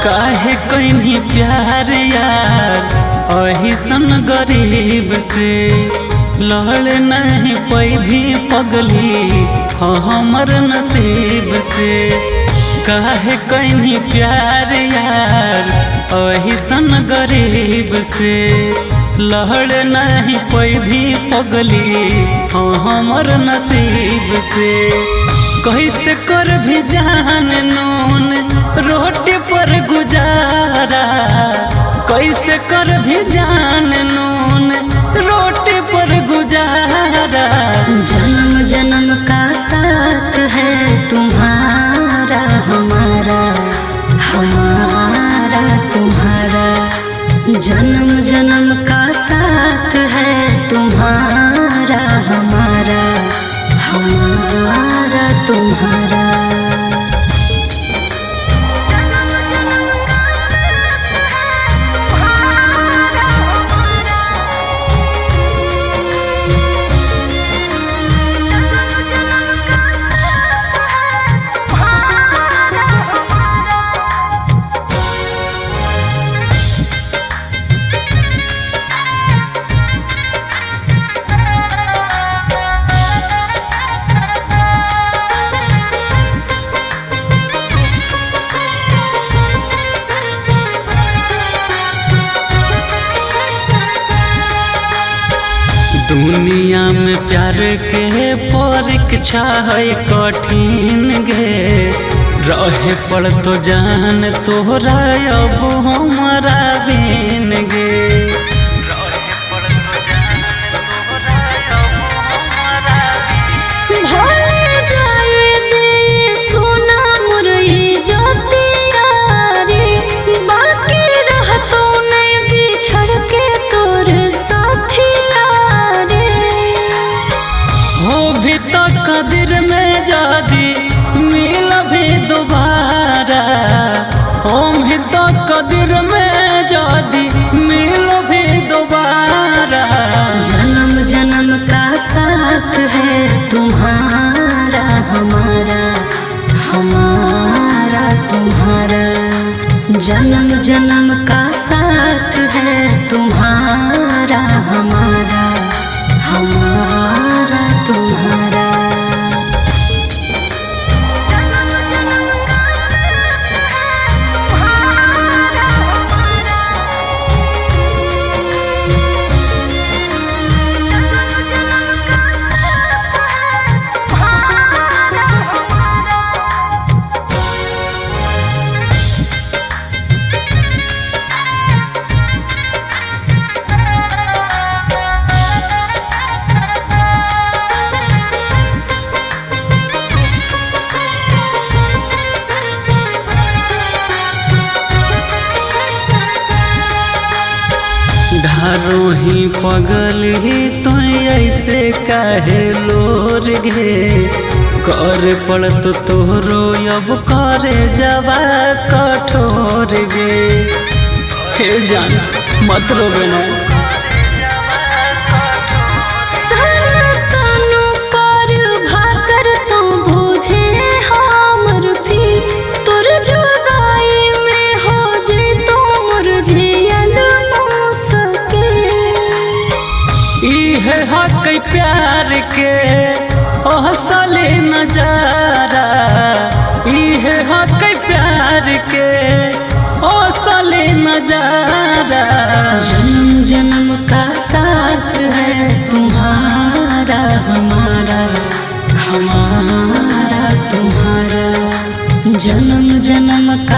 काहे कहीं प्यार यार अहिसन गरीब से लड़ नहीं पई भी पगली हमर नसीब से। काहे कहीं प्यार यार अहिसन गरीब से लड़ नहीं पई भी पगली हमर नसीब से। कैसे कर भी जान नून रोटी पर गुजारा, कैसे कर भी जान नून रोटी पर गुजारा। जन्म जन्म का साथ है तुम्हारा हमारा, हमारा तुम्हारा। जन्म जन्म का साथ है तुम्हारा हमारा, हमारा तुम्हारा। दुनिया में प्यार के परीक्षा है कठिन गे, रहे पड़ तो जान तोहरा अब हमारा बिन गे। कदर में जादी मिल भी दोबारा, हम ही तो कदर में जादी मिल भी दोबारा। जन्म जन्म का साथ है तुम्हारा हमारा, हमारा तुम्हारा। जन्म जन्म का साथ है तुम्हारा हमारा, हमारा तुम्हारा। धारो ही पगल ही तो ऐसे काहे लोर गे, कर पड़ तो तोहरो अब करे जवा कठोर गे। हे जान मत रोवे ना, हक प्यार के असली नजारा। इहे हक प्यार के असली नजारा। जन्म जन्म का साथ है तुम्हारा हमारा, हमारा तुम्हारा। जन्म जन्म का